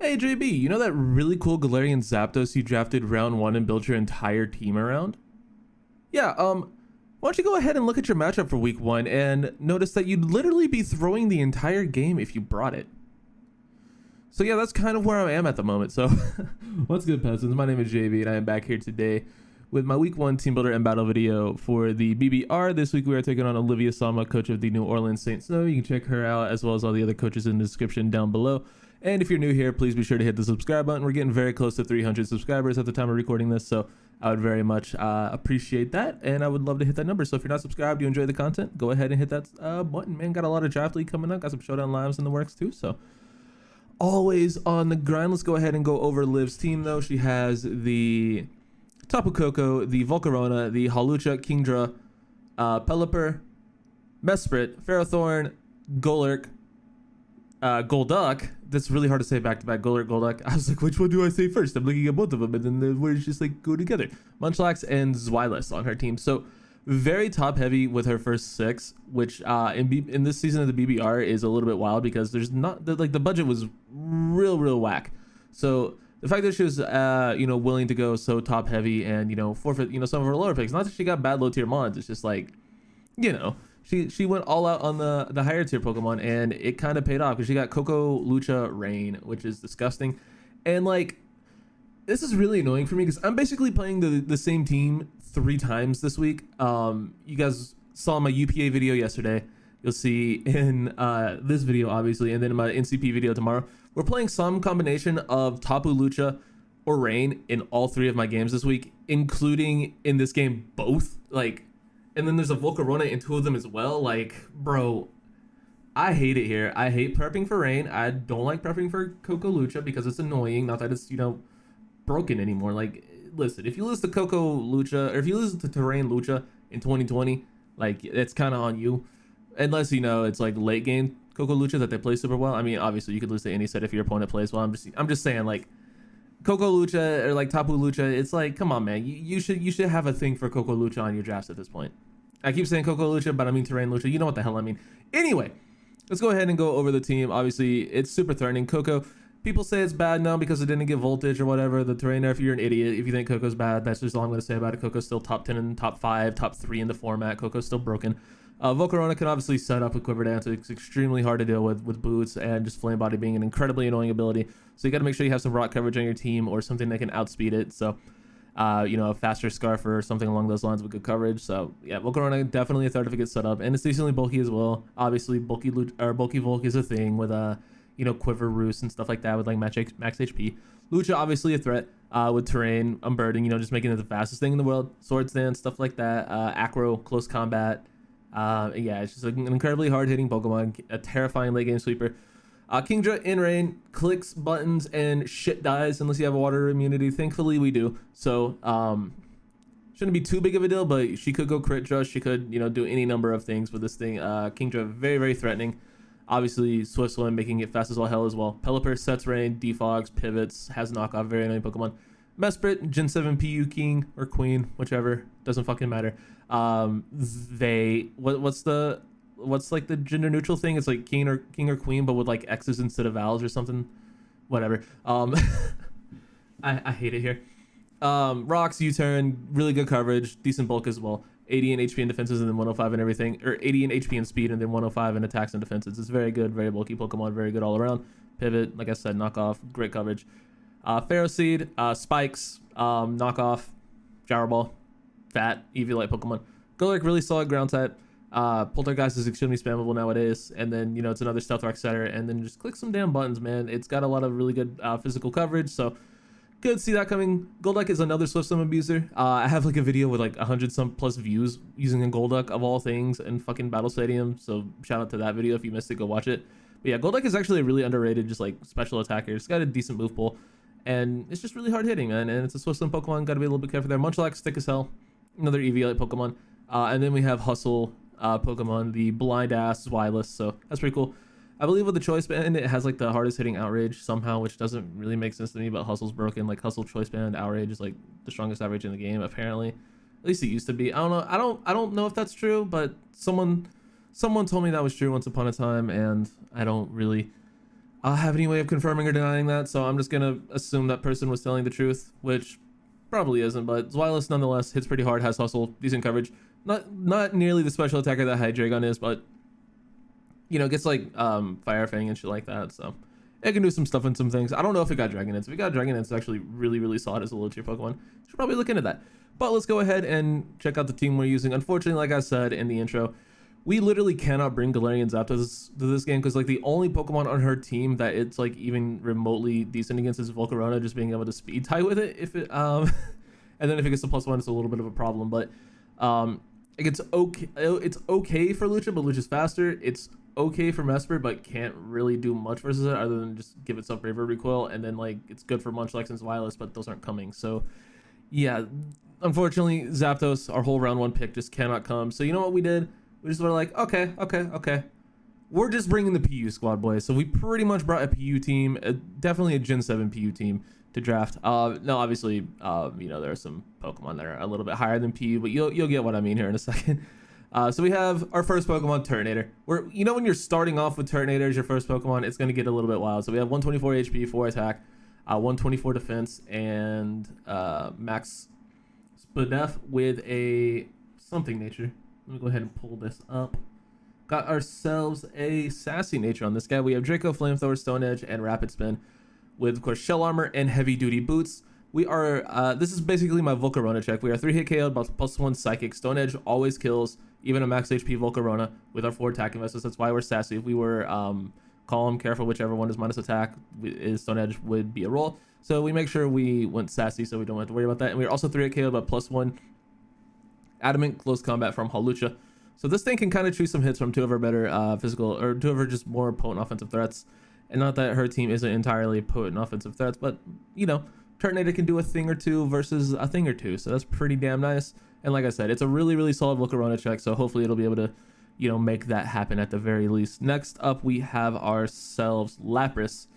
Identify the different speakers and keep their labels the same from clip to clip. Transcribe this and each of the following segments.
Speaker 1: Hey JB, you know that really cool Galarian Zapdos you drafted round 1 and built your entire team around? Yeah, why don't you go ahead and look at your matchup for week 1 and notice that you'd literally be throwing the entire game if you brought it. So yeah, that's kind of where I am at the moment. So what's good, peasants? My name is JB and I am back here today with my week 1 team builder and battle video for the BBR. This week we are taking on OlviaSama, coach of the New Orleans Saints. So you can check her out as well as all the other coaches in the description down below. And if you're new here, please be sure to hit the subscribe button. We're getting very close to 300 subscribers at the time of recording this, so I would very much appreciate that, and I would love to hit that number. So if you're not subscribed, you enjoy the content, go ahead and hit that button, man. Got a lot of draft league coming up, got some showdown lives in the works too, so always on the grind. Let's go ahead and go over Liv's team, though. She has the Tapu Koko, the Volcarona, the Hawlucha, Kingdra, Pelipper, Mesprit, Ferrothorn, Golurk, Golduck. That's really hard to say back to back. Golurk, Golduck. I was like, which one do I say first? I'm looking at both of them, and then the words just like go together. Munchlax and Zweilous on her team. So very top heavy with her first 6, which in this season of the BBR is a little bit wild because there's not the budget was real whack. So the fact that she was willing to go so top heavy and forfeit some of her lower picks. Not that she got bad low tier mons. It's just like She went all out on the higher tier Pokemon, and it kind of paid off because she got Koko, Lucha, Rain, which is disgusting. And like, this is really annoying for me because I'm basically playing the same team 3 times this week. You guys saw my UPA video yesterday. You'll see in this video, obviously, and then in my NCP video tomorrow. We're playing some combination of Tapu, Lucha, or Rain in all 3 of my games this week, including in this game both. Like, and then there's a Volcarona in 2 of them as well. Like, bro, I hate it here. I hate prepping for Rain. I don't like prepping for Koko Lucha because it's annoying. Not that it's, broken anymore. Like, listen, if you lose to Koko Lucha, or if you lose to Terrain Lucha in 2020, like, it's kind of on you. Unless, it's like late game Koko Lucha that they play super well. I mean, obviously, you could lose to any set if your opponent plays well. I'm just saying, like, Koko Lucha or like Tapu Lucha, it's like, come on, man. You should have a thing for Koko Lucha on your drafts at this point. I keep saying Koko Lucha, but I mean Terrain Lucha. You know what the hell I mean. Anyway, let's go ahead and go over the team. Obviously, it's super threatening. Koko, people say it's bad now because it didn't get voltage or whatever. The terrain nerf, you're an idiot. If you think Koko's bad, that's just all I'm going to say about it. Koko's still top 10 and top 5, top 3 in the format. Koko's still broken. Volcarona can obviously set up with Quiver Dance. It's extremely hard to deal with boots and just Flame Body being an incredibly annoying ability. So you got to make sure you have some rock coverage on your team or something that can outspeed it. So, a faster Scarf or something along those lines with good coverage. So yeah, Volcarona definitely a threat if it gets set up, and it's decently bulky as well. Obviously, bulky Volk is a thing with Quiver Roost and stuff like that with like max HP. Lucha obviously a threat with terrain, unburden, just making it the fastest thing in the world. Swords Dance, stuff like that. Acro, close combat. Yeah, it's just an incredibly hard-hitting Pokemon, a terrifying late-game sweeper. Kingdra in Rain clicks buttons and shit dies unless you have water immunity. Thankfully, we do. So, shouldn't be too big of a deal, but she could go crit rush. She could, do any number of things with this thing. Kingdra, very, very threatening. Obviously, Swift Swim, making it fast as all hell as well. Pelipper sets Rain, defogs, pivots, has knockoff, very annoying Pokemon. Mesprit, Gen 7 PU King or Queen, whichever, doesn't fucking matter. What's like the gender neutral thing? It's like king or queen, but with like X's instead of vowels or something. Whatever. I hate it here. Rocks, U-turn, really good coverage, decent bulk as well. 80 in HP and defenses and then 105 and everything, or 80 in HP and speed and then 105 in attacks and defenses. It's very good, very bulky Pokemon, very good all around. Pivot, like I said, knockoff, great coverage. Ferroseed, Spikes, knockoff, Gyro Ball, fat, Eviolite Pokemon. Golurk, really solid ground type. Poltergeist is extremely spammable nowadays, and then it's another Stealth Rock setter, and then just click some damn buttons, man. It's got a lot of really good physical coverage, so good to see that coming. Golduck is another Swift Swim abuser. I have like a video with like 100-some plus views using a Golduck of all things in fucking Battle Stadium, so shout out to that video. If you missed it, go watch it. But yeah, Golduck is actually a really underrated just like special attacker. It's got a decent move pool, and it's just really hard hitting, man, and it's a Swift Swim Pokemon. Gotta be a little bit careful there. Munchlax, thick as hell, another Eviolite Pokemon. And then we have Hustle Pokemon, the blind ass Zweilous, so that's pretty cool. I believe with the Choice Band, it has like the hardest hitting Outrage somehow, which doesn't really make sense to me, but Hustle's broken. Like Hustle, Choice Band, Outrage is like the strongest Outrage in the game, apparently. At least it used to be. I don't know. I don't know if that's true, but someone told me that was true once upon a time, and I don't really have any way of confirming or denying that, so I'm just gonna assume that person was telling the truth, which probably isn't. But Zweilous nonetheless hits pretty hard, has hustle, decent coverage. Not nearly the special attacker that Hydreigon is, but you know, gets like Fire Fang and shit like that, so it can do some stuff and some things. I don't know if it got Dragon Dance. If it got Dragon Dance, it's actually really solid as a low tier Pokemon. Should probably look into that. But let's go ahead and check out the team we're using. Unfortunately, like I said in the intro, we literally cannot bring Galarian Zapdos to this game because like the only Pokemon on her team that it's like even remotely decent against is Volcarona, just being able to speed tie with it if it and then if it gets to +1, it's a little bit of a problem. But it's okay for Lucha, but Lucha's faster. It's okay for Mesper, but can't really do much versus it other than just give itself Braver Recoil, and then like it's good for Munchlax and Zweilous, but those aren't coming. So yeah, unfortunately Zapdos, our whole round 1 pick, just cannot come. So you know what we did? We just were like, okay, we're just bringing the PU squad, boys. So we pretty much brought a PU team, definitely a Gen 7 PU team to draft. No, obviously, you know, there are some Pokemon that are a little bit higher than PU, but you'll get what I mean here in a second. So we have our first Pokemon, Turtonator. Where, you know, when you're starting off with Turtonator as your first Pokemon, it's going to get a little bit wild. So we have 124 HP, 4 attack, 124 defense, and max Spadef with a something nature. Let me go ahead and pull this up. Got ourselves a sassy nature on this guy. We have Draco, Flamethrower, Stone Edge, and Rapid Spin with, of course, Shell Armor and Heavy Duty Boots. We are, this is basically my Volcarona check. We are 3-hit KO'd, about +1 Psychic. Stone Edge always kills, even a max HP Volcarona with our 4 attack investments. That's why we're sassy. If we were calm, careful, whichever one is minus attack, is Stone Edge would be a roll. So we make sure we went sassy so we don't have to worry about that. And we're also 3-hit KO'd, but +1 Adamant Close Combat from Hawlucha. So this thing can kind of choose some hits from 2 of our better physical, or 2 of our just more potent offensive threats. And not that her team isn't entirely potent offensive threats, but, you know, Turtonator can do a thing or two versus a thing or two. So that's pretty damn nice. And like I said, it's a really solid Volcarona check. So hopefully it'll be able to, you know, make that happen at the very least. Next up, we have ourselves Lapras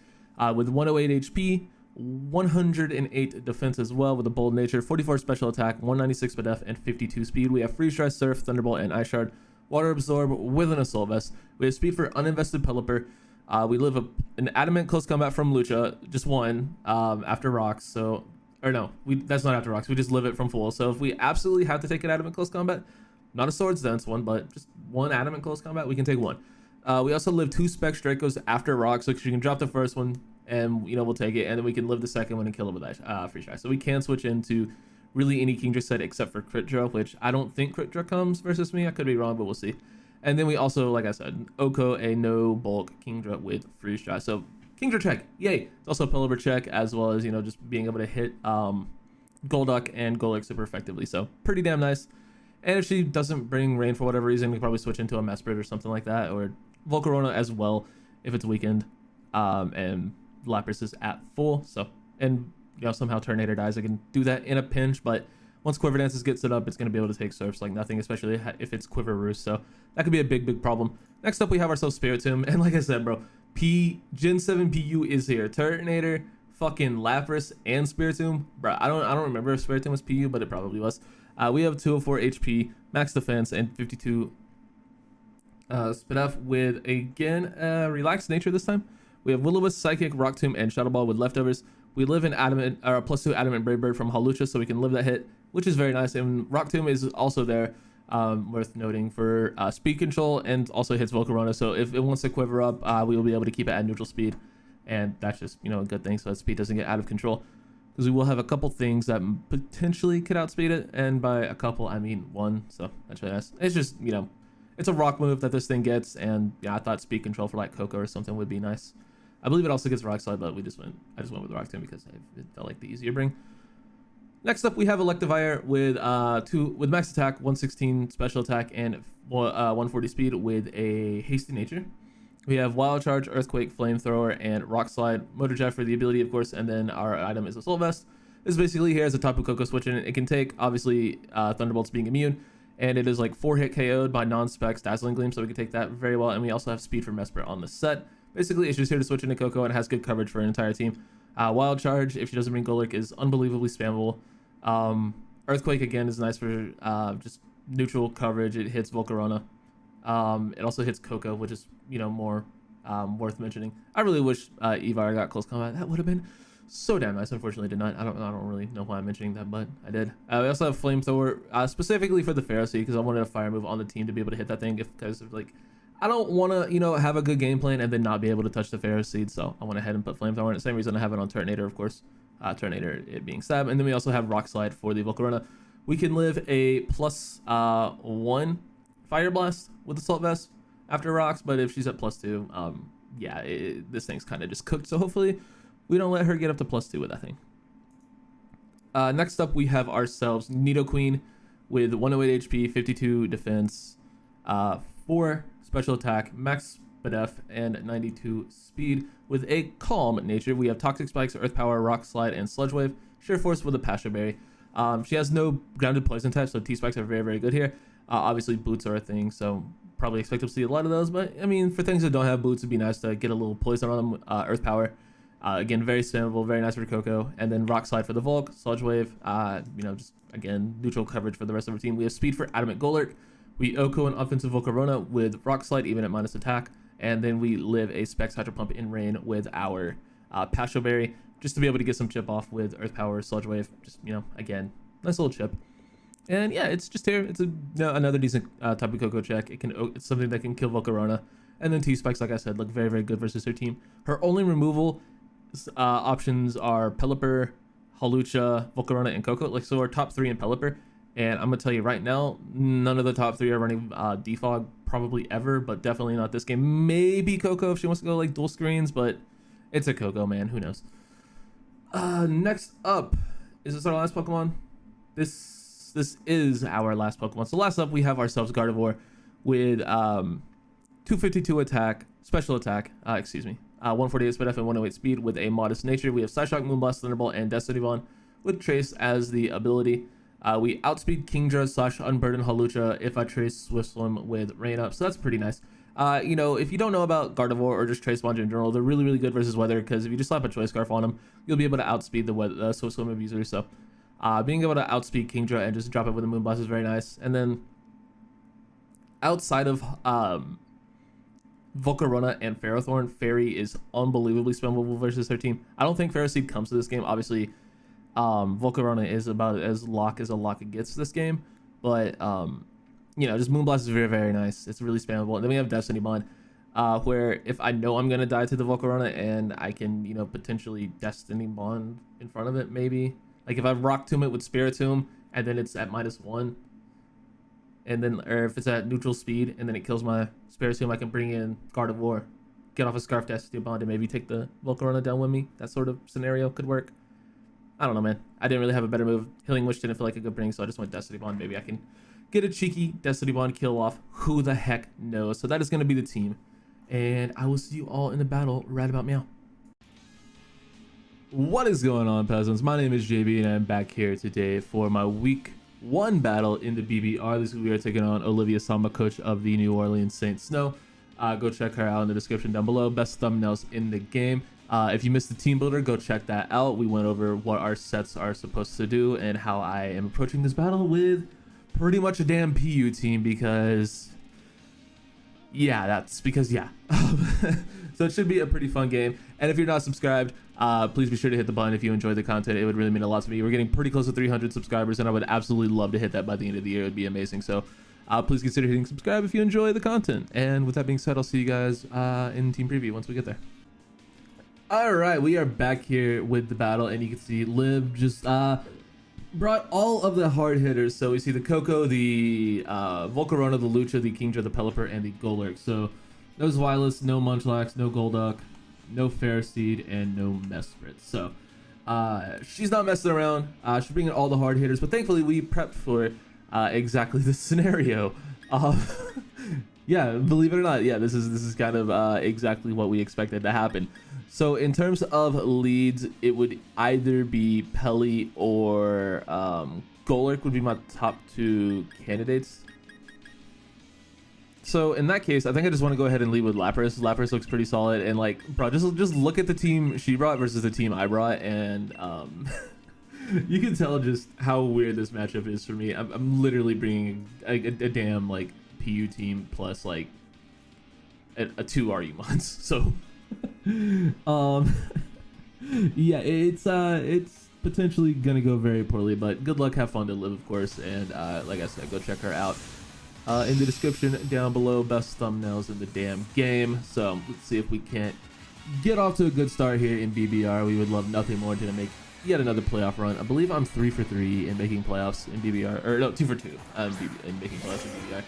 Speaker 1: with 108 HP. 108 defense as well with a bold nature, 44 special attack, 196 def, and 52 speed. We have Freeze Dry, Surf, Thunderbolt, and Ice Shard. Water Absorb with an Assault Vest. We have speed for uninvested Pelipper. We live an Adamant Close Combat from Lucha, just 1 after Rocks. So, or no, that's not after Rocks. We just live it from full. So if we absolutely have to take an Adamant Close Combat, not a Swords Dance one, but just 1 Adamant Close Combat, we can take 1. We also live 2 Specs Dracos after Rocks, so you can drop the first one, and you know we'll take it, and then we can live the second one and kill it with Free Try. So we can switch into really any Kingdra set except for Crit Draw, which I don't think Crit Draw comes versus me. I could be wrong, but we'll see. And then we also, like I said, Oko a no bulk Kingdra with Freeze Dry. So Kingdra check, yay! It's also a Pelipper check, as well as, you know, just being able to hit Golduck and Golurk super effectively. So pretty damn nice. And if she doesn't bring rain for whatever reason, we can probably switch into a Mesprit or something like that, or Volcarona as well if it's weakened. And Lapras is at full, so, and you know, somehow Turtonator dies, I can do that in a pinch. But once Quiver Dances gets it up, it's going to be able to take surfs like nothing, especially if it's Quiver Roost. So that could be a big problem. Next up, we have ourselves Spiritomb, and like I said, bro, Gen 7 PU is here. Turtonator, fucking Lapras, and Spiritomb, bro. I don't remember if Spiritomb was PU, but it probably was. We have 204 HP, max defense, and 52 Spadef with, again, relaxed nature this time. We have Will-O-Wisp, Psychic, Rock Tomb, and Shadow Ball with leftovers. We live in Adamant, or +2 Adamant Brave Bird from Hawlucha, so we can live that hit, which is very nice. And Rock Tomb is also there, worth noting, for speed control, and also hits Volcarona. So if it wants to quiver up, we will be able to keep it at neutral speed, and that's just, you know, a good thing, so that speed doesn't get out of control. Because we will have a couple things that potentially could outspeed it, and by a couple I mean 1. So that's really nice. It's just, you know, it's a rock move that this thing gets, and yeah, I thought speed control for like Coco or something would be nice. I believe it also gets Rock Slide, but I just went with Rock Tomb because it felt like the easier bring. Next up, we have Electivire with max attack, 116 special attack, and 140 speed with a hasty nature. We have Wild Charge, Earthquake, Flamethrower, and Rock Slide. Motor Jet for the ability, of course, and then our item is Assault Vest. This basically here is a Tapu Koko switch in it. It can take, obviously, Thunderbolts being immune, and it is like 4-hit KO'd by non-specs Dazzling Gleam, so we can take that very well. And we also have speed for Mesprit on the set. Basically, it's just here to switch into Coco and has good coverage for an entire team. Wild Charge, if she doesn't bring Golurk, is unbelievably spammable. Earthquake, again, is nice for just neutral coverage. It hits Volcarona. It also hits Coco, which is, you know, more worth mentioning. I really wish Evar got close combat. That would have been so damn nice. Unfortunately did not. I don't really know why I'm mentioning that, but I did. We also have flamethrower specifically for the Pharisee, because I wanted a fire move on the team to be able to hit that thing, because like I don't want to, you know, have a good game plan and then not be able to touch the Pharisee. So I went ahead and put flamethrower. And the same reason I have it on Turtonator, of course. Turtonator it being stab. And then we also have rock slide for the Volcarona. We can live a +1 fire blast with assault vest after rocks, but if she's at +2, yeah, this thing's kind of just cooked. So hopefully we don't let her get up to +2 with that thing. Next up, we have ourselves Nidoqueen with 108 HP, 52 defense, 4 special attack, max BDF, and 92 speed with a calm nature. We have Toxic Spikes, Earth Power, Rock Slide, and Sludge Wave. Sheer Force with a Passion Berry. She has no grounded poison type, so T-Spikes are very, very good here. Obviously, boots are a thing, so probably expect to see a lot of those. But, I mean, for things that don't have boots, it'd be nice to get a little poison on them. Earth Power. Again, very spammable, very nice for Coco. And then Rock Slide for the Volk, Sludge Wave, you know, just, again, neutral coverage for the rest of our team. We have Speed for Adamant Golurk. We Oko an offensive Volcarona with Rock Slide, even at minus attack. And then we live a Specs Hydro Pump in rain with our Passion Berry, just to be able to get some chip off with Earth Power, Sludge Wave. Just, you know, again, nice little chip. And yeah, it's just here. It's another decent type of Coco check. It's something that can kill Volcarona. And then T-Spikes, like I said, look very, very good versus her team. Her only removal options are Pelipper, Hawlucha, Volcarona, and Coco. Like, so our top 3 in Pelipper. And I'm gonna tell you right now, none of the top 3 are running defog probably ever, but definitely not this game. Maybe Coco if she wants to go like dual screens, but it's a Coco, man. Who knows? Next up, is this our last Pokemon? This is our last Pokemon. So last up, we have ourselves Gardevoir with 252 attack, special attack. 148 speed F and 108 speed with a modest nature. We have Psyshock, Moonblast, Thunderbolt, and Destiny Bond with Trace as the ability. We outspeed Kingdra / Unburden Hawlucha if I Trace Swift Swim with Rain Up. So that's pretty nice. You know, if you don't know about Gardevoir or just Trace Sponge in general, they're really, really good versus weather, because if you just slap a Choice Scarf on them, you'll be able to outspeed the Swift Swim abuser. So being able to outspeed Kingdra and just drop it with a Moonblast is very nice. And then outside of Volcarona and Ferrothorn, Fairy is unbelievably spammable versus her team. I don't think Ferroseed comes to this game. Obviously, Volcarona is about as a lock gets this game, but you know, just Moonblast is very, very nice. It's really spammable. And then we have Destiny Bond, where if I know I'm gonna die to the Volcarona and I can, you know, potentially Destiny Bond in front of it, maybe like if I Rock Tomb it with Spiritomb and then it's at -1, and then, or if it's at neutral speed and then it kills my Spiritomb, I can bring in Gardevoir, get off a Scarf Destiny Bond, and maybe take the Volcarona down with me. That sort of scenario could work. I don't know, man. I didn't really have a better move. Healing Wish didn't feel like a good bring, so I just went Destiny Bond. Maybe I can get a cheeky Destiny Bond kill off. Who the heck knows? So that is going to be the team. And I will see you all in the battle right about meow. What is going on, peasants? My name is JB, and I'm back here today for my week 1 battle in the BBR. This week we are taking on OlviaSama, coach of the New Orleans Saints Snow. Go check her out in the description down below. Best thumbnails in the game. If you missed the team builder, go check that out. We went over what our sets are supposed to do and how I am approaching this battle with pretty much a damn PU team, because yeah, that's because yeah. So it should be a pretty fun game. And if you're not subscribed, please be sure to hit the button if you enjoy the content. It would really mean a lot to me. We're getting pretty close to 300 subscribers, and I would absolutely love to hit that by the end of the year. It would be amazing. So please consider hitting subscribe if you enjoy the content. And with that being said, I'll see you guys in team preview once we get there. All right, we are back here with the battle, and you can see Liv just brought all of the hard hitters. So we see the Coco, the Volcarona, the Lucha, the Kingdra, the Pelipper, and the Golurk. So no Zweilous, no Munchlax, no Golduck, no Ferroseed, and no Mesprit. So she's not messing around. She's bringing all the hard hitters, but thankfully we prepped for exactly this scenario. Yeah, believe it or not, yeah, this is kind of exactly what we expected to happen. So in terms of leads, it would either be Pelly or Golurk would be my top 2 candidates. So in that case, I think I just want to go ahead and lead with Lapras. Lapras looks pretty solid, and like, bro, just look at the team she brought versus the team I brought, and you can tell just how weird this matchup is for me. I'm literally bringing a damn like PU team plus like a 2 RU mods. So yeah, it's potentially gonna go very poorly, but good luck, have fun to live, of course. And like I said, go check her out in the description down below. Best thumbnails in the damn game. So let's see if we can't get off to a good start here in BBR. We would love nothing more than to make yet another playoff run. I believe I'm 3 for 3 in making playoffs in BBR, or no, 2 for 2 in making playoffs in BBR.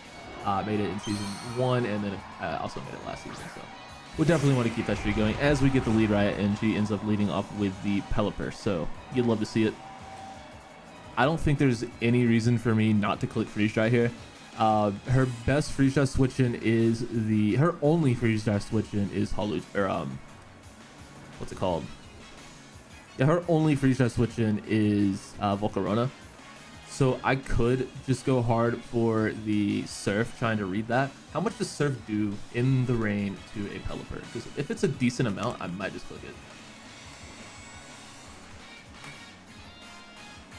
Speaker 1: Made it in season 1, and then also made it last season. So we'll definitely want to keep that streak going as we get the lead right, and she ends up leading off with the Pelipper. So you'd love to see it. I don't think there's any reason for me not to click freeze dry here. Her best freeze dry switch in is her only freeze dry switch in is Holu, or what's it called? Yeah, her only freeze dry switch in is Volcarona. So I could just go hard for the Surf, trying to read that. How much does Surf do in the rain to a Pelipper? Because if it's a decent amount, I might just click it.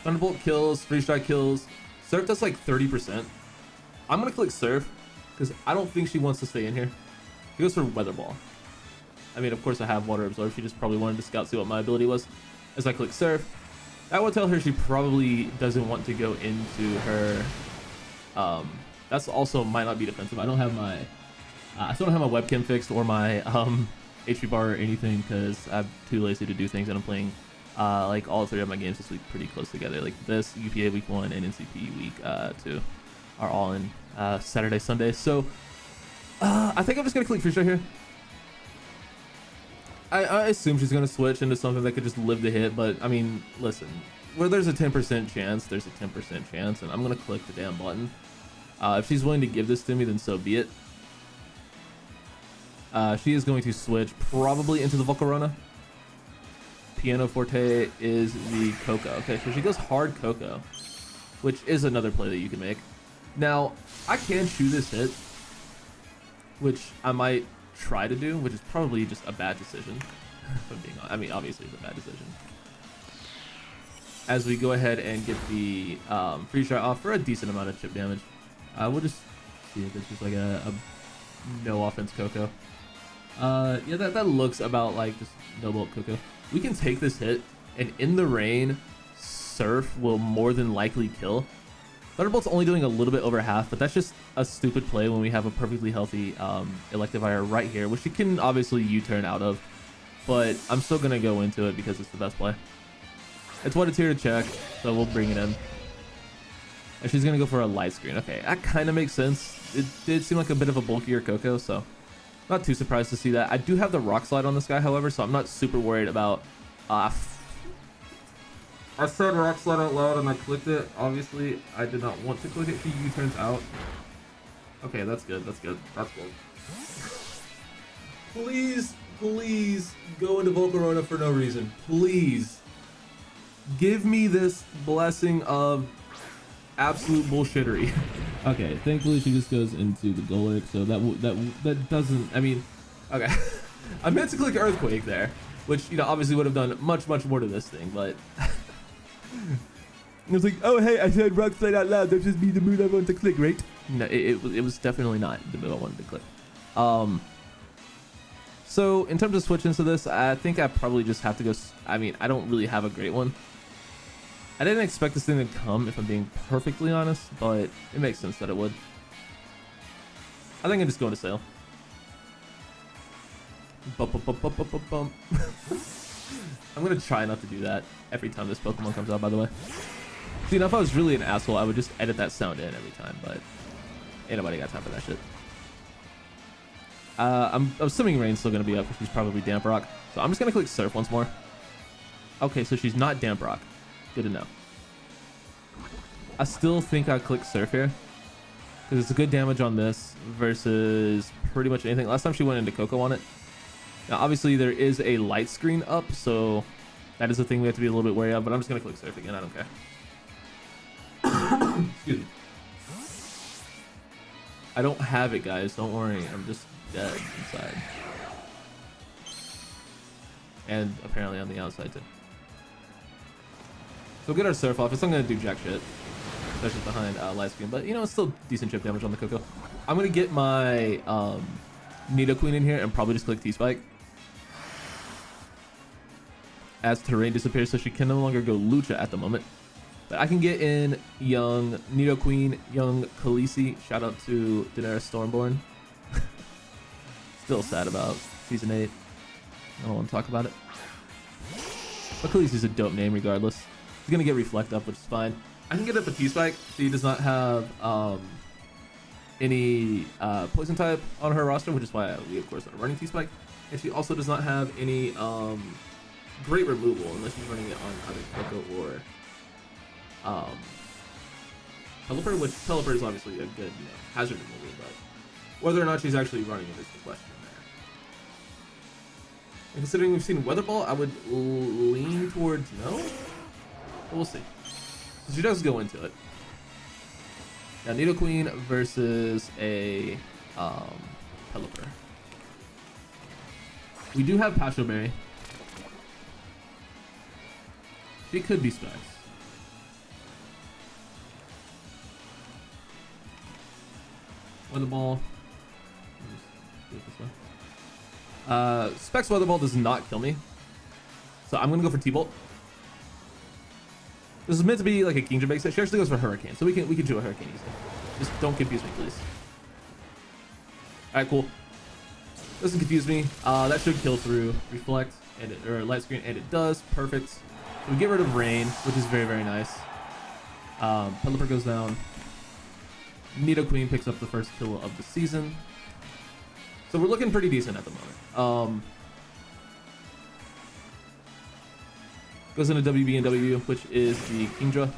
Speaker 1: Thunderbolt kills, freeze dry kills. Surf does like 30%. I'm gonna click Surf because I don't think she wants to stay in here. She goes for Weather Ball. I mean, of course I have Water Absorb. She just probably wanted to scout, see what my ability was. As I click Surf, that will tell her she probably doesn't want to go into her. That's also might not be defensive. I don't have my, I still don't have my webcam fixed or my HP bar or anything because I'm too lazy to do things, and I'm playing like all 3 of my games this week pretty close together. Like this UPA week 1 and NCP week 2 are all in Saturday, Sunday. So I think I'm just gonna click freeze right here. I assume she's going to switch into something that could just live the hit, but I mean, listen, where there's a 10% chance, there's a 10% chance, and I'm going to click the damn button. If she's willing to give this to me, then so be it. She is going to switch probably into the Volcarona. Piano Forte is the Coco. Okay, so she goes hard Coco, which is another play that you can make. Now, I can chew this hit, which I might try to do, which is probably just a bad decision. If I'm being honest. I mean, obviously it's a bad decision. As we go ahead and get the freeze dry off for a decent amount of chip damage, we'll just see if it's just like a no offense Coco. Yeah, that looks about like just no bolt Coco. We can take this hit, and in the rain, Surf will more than likely kill. Thunderbolt's only doing a little bit over half, but that's just a stupid play when we have a perfectly healthy Electivire right here, which you can obviously U-turn out of, but I'm still going to go into it because it's the best play. It's what it's here to check, so we'll bring it in. And she's going to go for a light screen. Okay, that kind of makes sense. It did seem like a bit of a bulkier Coco, so not too surprised to see that. I do have the Rock Slide on this guy, however, so I'm not super worried about... I said Rock Slide out loud and I clicked it. Obviously, I did not want to click it. He U-turns out. Okay, that's good. That's good. That's good. Please, please go into Volcarona for no reason. Please. Give me this blessing of absolute bullshittery. Okay, thankfully she just goes into the Golurk, so that doesn't... I mean, okay. I meant to click Earthquake there, which, you know, obviously would have done much, much more to this thing, but... It was like, oh hey, I said Rock Slide out loud, that's just me the move I wanted to click, right? No, it was definitely not the move I wanted to click. So in terms of switching to this, I think I probably just have to go... I mean, I don't really have a great one. I didn't expect this thing to come, if I'm being perfectly honest, but it makes sense that it would. I think I'm just going to Sail. Bum. I'm going to try not to do that every time this Pokemon comes out, by the way. See, now if I was really an asshole, I would just edit that sound in every time, but ain't nobody got time for that shit. I'm assuming Rain's still going to be up because she's probably Damp Rock. So I'm just going to click Surf once more. Okay, so she's not Damp Rock. Good to know. I still think I click Surf here because it's a good damage on this versus pretty much anything. Last time she went into Coco on it. Now, obviously, there is a light screen up, so that is a thing we have to be a little bit wary of, but I'm just going to click Surf again. I don't care. Excuse me. I don't have it, guys. Don't worry. I'm just dead inside. And apparently on the outside, too. So we'll get our Surf off. It's not going to do jack shit, especially behind light screen, but, you know, it's still decent chip damage on the Coco. I'm going to get my Nido Queen in here and probably just click T-Spike. As terrain disappears, so she can no longer go Lucha at the moment. But I can get in young Nido Queen, young Khaleesi. Shout out to Daenerys Stormborn. Still sad about Season 8. I don't want to talk about it. But Khaleesi's a dope name regardless. He's going to get Reflect up, which is fine. I can get up a T-Spike. She does not have any poison type on her roster, which is why we, of course, are running T-Spike. And she also does not have any great removal unless she's running it on either Coco or Pelipper, which Pelipper is obviously a good hazard removal, but whether or not she's actually running it is the question there. And considering we've seen Weather Ball, I would lean towards no, but we'll see. So she does go into it. Now Nido Queen versus a Pelipper. We do have Pasho Berry. She could be Specs. Weather Ball. Specs Weather Ball does not kill me. So I'm gonna go for T-Bolt. This is meant to be like a Kingdra base set. She actually goes for Hurricane. So we can do a Hurricane easily. Just don't confuse me, please. Alright, cool. Doesn't confuse me. That should kill through Reflect and or Light Screen, and it does. Perfect. So we get rid of Rain, which is very, very nice. Pelipper goes down. Nido Queen picks up the first kill of the season. So we're looking pretty decent at the moment. Goes into WB and W, which is the Kingdra.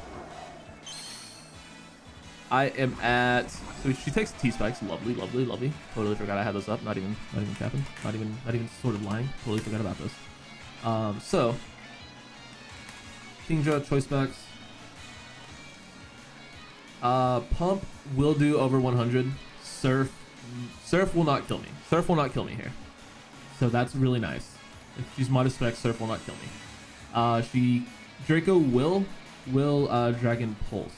Speaker 1: I am at, so she takes T-Spikes. Lovely, lovely, lovely. Totally forgot I had those up. Not even capping. Not even sort of lying. Totally forgot about those. So Kingdra, Choice Specs. Pump will do over 100. Surf will not kill me. Surf will not kill me here. So that's really nice. If she's modest spec, Surf will not kill me. Draco will Dragon Pulse.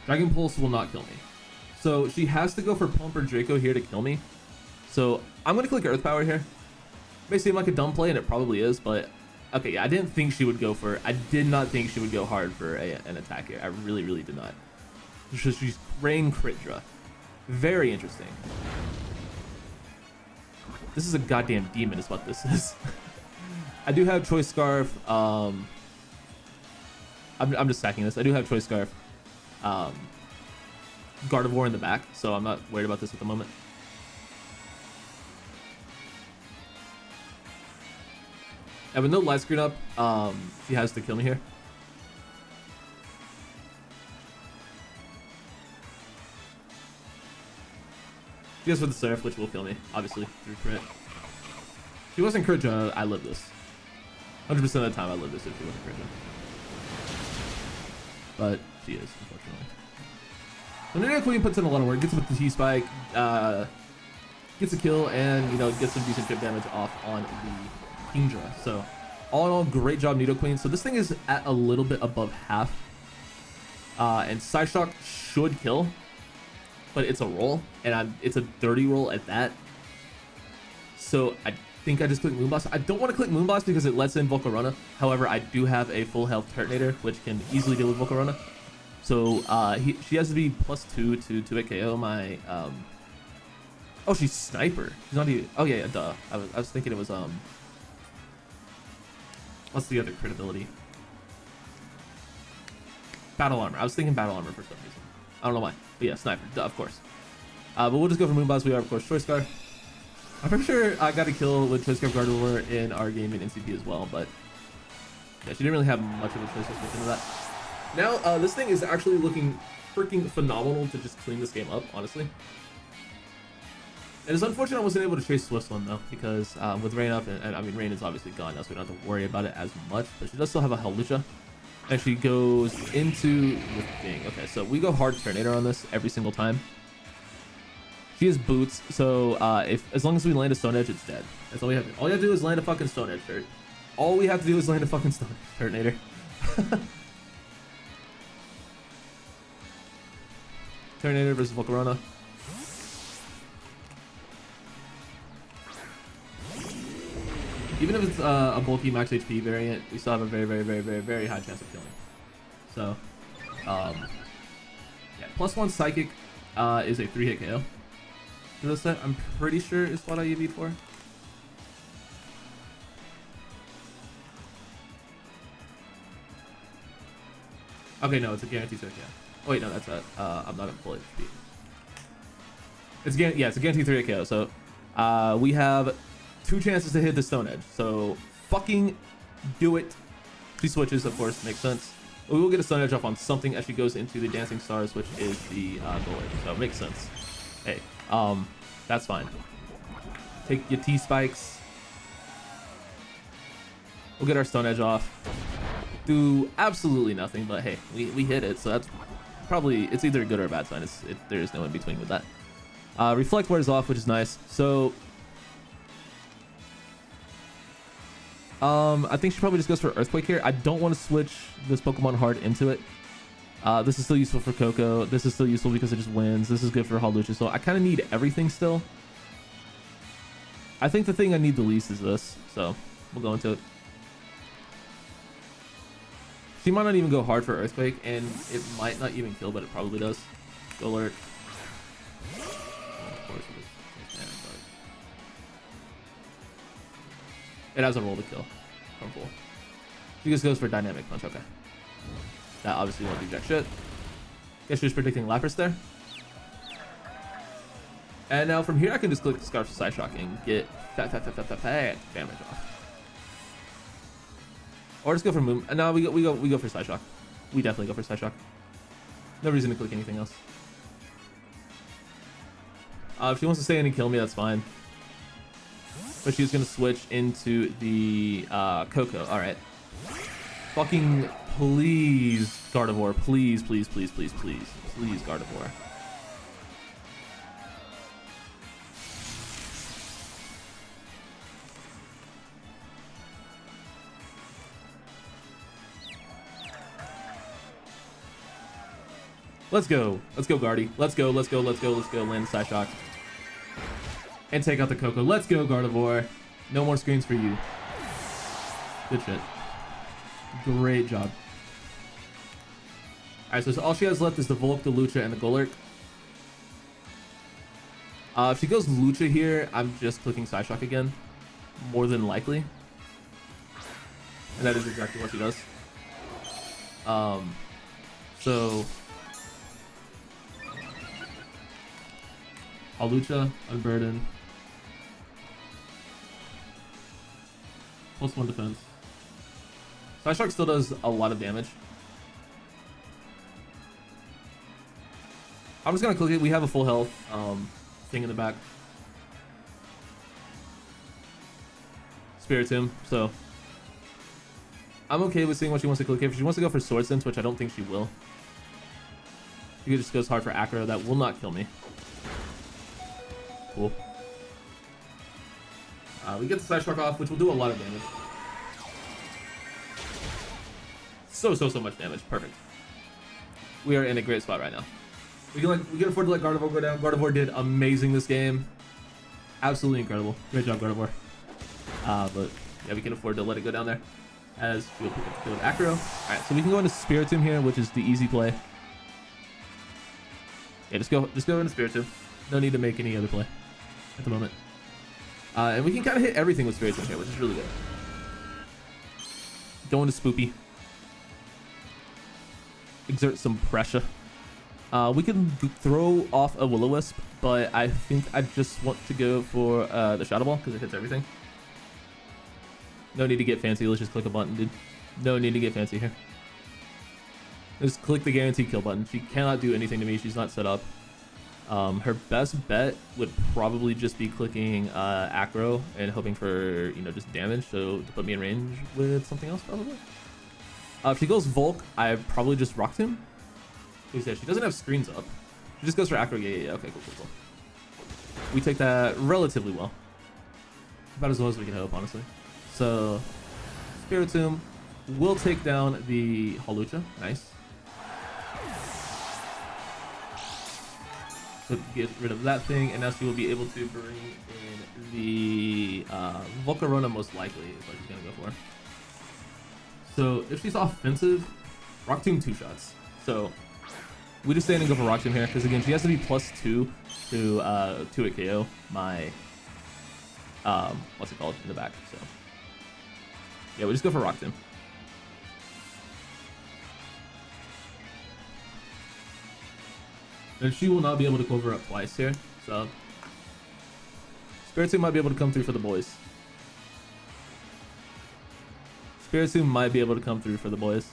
Speaker 1: Dragon Pulse will not kill me. So she has to go for Pump or Draco here to kill me. So I'm gonna click Earth Power here. May seem like a dumb play, and it probably is, but okay, yeah, I did not think she would go hard for an attack here. I really, really did not. She's Rain Critdra. Very interesting. This is a goddamn demon is what this is. I do have Choice Scarf. I'm just stacking this. I do have Choice Scarf. Gardevoir in the back, so I'm not worried about this at the moment. And with no light screen up, she has to kill me here. She goes for the Surf, which will kill me, obviously, through crit. If she wasn't Critdra, I live this. 100% of the time, I live this if she wasn't Critdra. But she is, unfortunately. So Nido Queen puts in a lot of work, gets with the T-Spike, gets a kill, and, gets some decent chip damage off on the Kingdra. So all in all, great job, Nido Queen. So this thing is at a little bit above half. And Psyshock should kill, but it's a roll, and it's a dirty roll at that. So I think I just click Moonblast. I don't want to click Moonblast because it lets in Volcarona. However, I do have a full health Turtonator, which can easily deal with Volcarona. So she has to be +2 to hit KO my oh, she's Sniper. She's not even, oh yeah, duh. I was thinking it was what's the other crit ability? Battle Armor. I was thinking Battle Armor for some reason. I don't know why. But yeah, Sniper. Duh, of course. But we'll just go for Moonblast. We are, of course, Choice Scarf. I'm pretty sure I got a kill with Choice Scarf Gardevoir in our game in NCP as well, but yeah, she didn't really have much of a choice into that. Now, this thing is actually looking freaking phenomenal to just clean this game up, honestly. It is unfortunate I wasn't able to chase Swiftland though, because with Rain up, and I mean, Rain is obviously gone now, so we don't have to worry about it as much, but she does still have a Hawlucha. And she goes into the thing. Okay, so we go hard Turtonator on this every single time. She has boots, so as long as we land a Stone Edge, it's dead. That's all we have to do. All you have to do is land a fucking Stone Edge Turt. All we have to do is land a fucking Stone Edge Turtonator. Terminator versus Volcarona. Even if it's a bulky max HP variant, we still have a very high chance of killing. So, yeah, +1 Psychic is a 3-hit KO. For this set, I'm pretty sure is what I EV'd for. Okay, no, it's a guaranteed 3-hit KO. Oh, wait, no, that's a, I'm not at full HP. It's yeah, it's a guaranteed 3-hit KO. So, we have 2 chances to hit the Stone Edge. So, fucking do it. She switches, of course, makes sense. We will get a Stone Edge off on something as she goes into the Dancing Stars, which is the goal edge. So, it makes sense. Hey, that's fine. Take your T-Spikes. We'll get our Stone Edge off. Do absolutely nothing, but hey, we hit it, so that's probably, it's either a good or a bad sign. There is no in between with that. Reflect wears off, which is nice. So I think she probably just goes for Earthquake here. I don't want to switch this Pokemon hard into it. This is still useful for Coco. This is still useful because it just wins. This is good for Hawlucha. So I kind of need everything still. I think the thing I need the least is this. So we'll go into it. She might not even go hard for Earthquake, and it might not even kill, but it probably does. Go Lurk. Oh, of course it is. It has a roll to kill from full. She just goes for Dynamic Punch. Okay. That obviously won't do jack shit. Guess she was predicting Lapras there. And now from here, I can just click Scarf to Side Shock and get fat damage off. Or just go for Moon. No, we go for Side Shock. We definitely go for Side Shock. No reason to click anything else. If she wants to stay in and kill me, that's fine. But she's gonna switch into the Coco. All right. Fucking please, Gardevoir. Please, please, please, please, please, please, Gardevoir. Let's go. Let's go, Guardy. Let's go, let's go, let's go, let's go. Land Side Shock. And take out the Coco. Let's go, Gardevoir. No more screens for you. Good shit. Great job. Alright, so all she has left is the Volk, the Lucha, and the Golurk. If she goes Lucha here, I'm just clicking Side Shock again. More than likely. And that is exactly what she does. So... Hawlucha, Unburden. +1 defense. Side Shock still does a lot of damage. I'm just gonna click it. We have a full health thing in the back. Spiritomb, so I'm okay with seeing what she wants to click here. If she wants to go for Sword Sense, which I don't think she will, she just goes hard for Acro. That will not kill me. Cool. We get the Side Shock off, which will do a lot of damage. So much damage. Perfect. We are in a great spot right now. We can afford to let Gardevoir go down. Gardevoir did amazing this game. Absolutely incredible. Great job, Gardevoir. But yeah, we can afford to let it go down there as we'll pick up the kill with Acro. Alright, so we can go into Spiritomb here, which is the easy play. Yeah, just go into Spiritomb. No need to make any other play at the moment. And we can kind of hit everything with Spiritomb here, which is really good. Go into Spoopy. Exert some pressure. We can throw off a Will-O-Wisp, but I think I just want to go for the Shadow Ball because it hits everything. No need to get fancy. Let's just click a button, dude. No need to get fancy here. Just click the guaranteed kill button. She cannot do anything to me. She's not set up. Her best bet would probably just be clicking Acro and hoping for, you know, just damage, so to put me in range with something else probably. If she goes Volk, I probably just Rock Tomb. She doesn't have screens up. She just goes for Acro. Yeah. Okay, cool. We take that relatively well. About as well as we can hope, honestly. So, Spiritomb will take down the Hawlucha. Nice. So get rid of that thing, and now she will be able to bring in the Volcarona, most likely is what she's gonna go for. So if she's offensive, Rock Tomb 2 shots. So we just stand and go for Rock Tomb here, because again, she has to be +2 to 2-hit KO my what's it called in the back. So yeah, we just go for Rock Tomb. And she will not be able to cover up twice here, so Spiritomb might be able to come through for the boys. Spiritomb might be able to come through for the boys,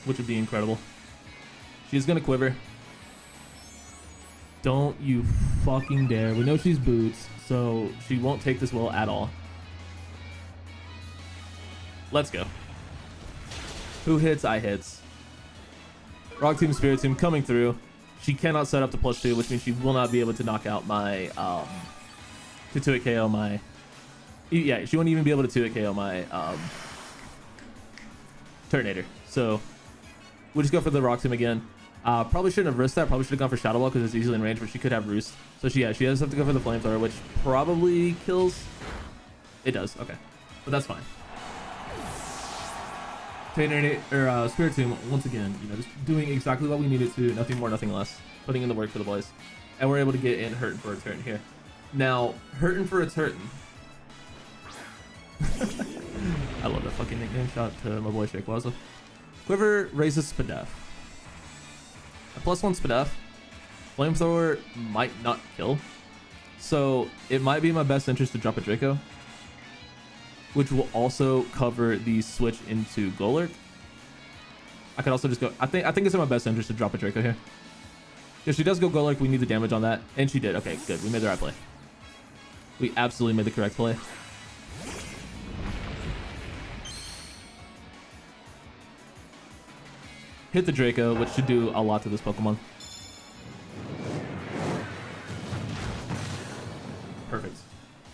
Speaker 1: which would be incredible. She's gonna quiver. Don't you fucking dare. We know she's boots, so she won't take this well at all. Let's go. Who hits? I hits. Rock Tomb, Spiritomb coming through. She cannot set up to +2, which means she will not be able to knock out my to 2-hit KO my. Yeah, she won't even be able to 2-hit KO my Turtonator. So we'll just go for the Rock Tomb again. Probably shouldn't have risked that. Probably should have gone for Shadow Ball because it's easily in range, but she could have Roost. So she does have to go for the Flamethrower, which probably kills. It does. Okay, but that's fine. Spiritomb, once again, you know, just doing exactly what we needed to, nothing more, nothing less, putting in the work for the boys, and we're able to get in Hurtin for a turn here. Now, Hurtin for a turn. I love that fucking nickname. Shout out to my boy Shake Waza. Quiver raises Spadef. A +1 Spadef. Flamethrower might not kill, so it might be in my best interest to drop a Draco, which will also cover the switch into Golurk. I could also just go. I think it's in my best interest to drop a Draco here. If she does go Golurk, we need the damage on that, and she did. Okay, good. We made the right play. We absolutely made the correct play. Hit the Draco, which should do a lot to this Pokemon. Perfect.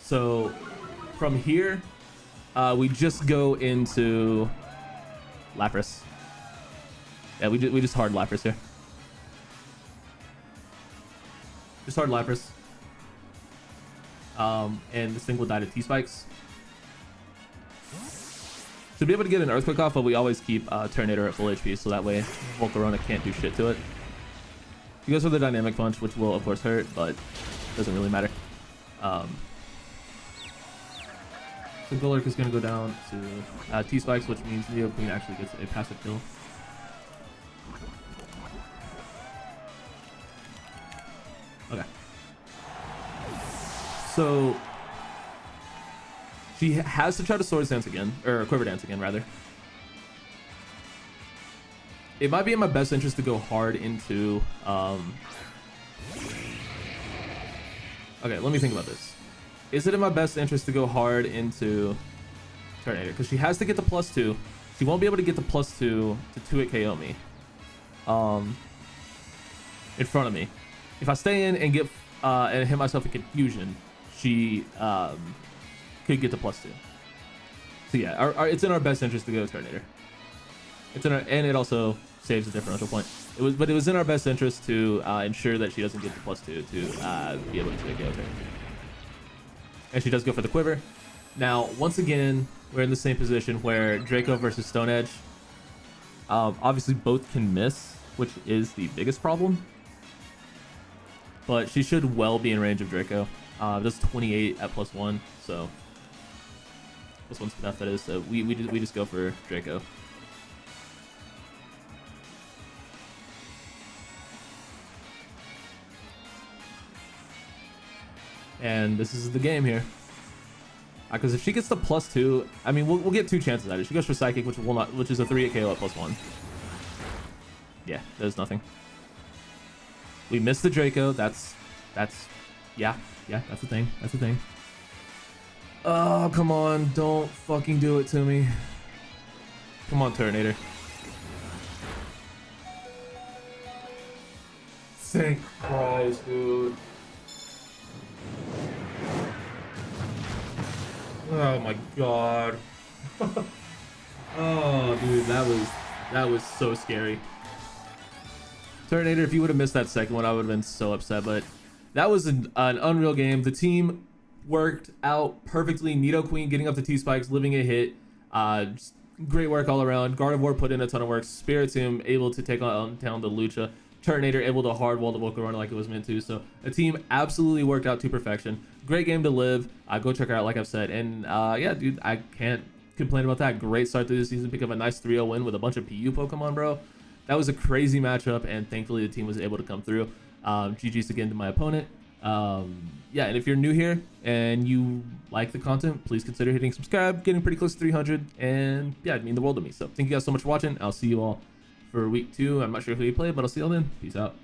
Speaker 1: So from here, we just go into Lapras. Yeah, we just hard Lapras here. Just hard Lapras. And this thing will die to T-Spikes. Should be able to get an Earthquake off, but we always keep Turtonator at full HP, so that way Volcarona can't do shit to it. He goes for the Dynamic Punch, which will of course hurt, but doesn't really matter. So Golurk is going to go down to T-Spikes, which means Neo Queen actually gets a passive kill. Okay. So she has to try to Swords Dance again, or Quiver Dance again, rather. It might be in my best interest to go hard into... Okay, let me think about this. Is it in my best interest to go hard into Turtonator? Because she has to get the +2. She won't be able to get the +2 to 2-hit KO me. In front of me. If I stay in and get and hit myself in Confusion, she could get the +2. So yeah, it's in our best interest to go Turtonator. It's in our, and it also saves a differential point. But it was in our best interest to ensure that she doesn't get the +2 to be able to KO Turtonator. And she does go for the Quiver. Now, once again, we're in the same position where Draco versus Stone Edge. Obviously, both can miss, which is the biggest problem. But she should well be in range of Draco. Does 28 at +1, so +1 enough, that is. So we just go for Draco. And this is the game here. Because if she gets the +2, I mean, we'll get 2 chances at it. She goes for Psychic, which will not, which is a 3-hit KO at +1. Yeah, there's nothing. We missed the Draco. That's yeah, that's the thing. That's the thing. Oh, come on. Don't fucking do it to me. Come on, Turtonator. Thank Christ, dude. Oh my god. Oh, dude, that was so scary. Turtinator, if you would have missed that second one, I would have been so upset. But that was an unreal game. The team worked out perfectly. Nido Queen getting up the T-Spikes, living a hit. Just great work all around. Gardevoir put in a ton of work. Spirit Team able to take on down the Lucha. Turtinator able to hardwall the Volcarona like it was meant to. So a team absolutely worked out to perfection. Great game to live. Go check it out, like I've said. And yeah, dude, I can't complain about that. Great start to the season. Pick up a nice 3-0 win with a bunch of PU Pokemon, bro. That was a crazy matchup, and thankfully the team was able to come through. GG's again to my opponent. Yeah, and if you're new here and you like the content, please consider hitting subscribe. Getting pretty close to 300, and yeah, it'd mean the world to me. So thank you guys so much for watching. I'll see you all for week 2. I'm not sure who you played, but I'll see you all then. Peace out.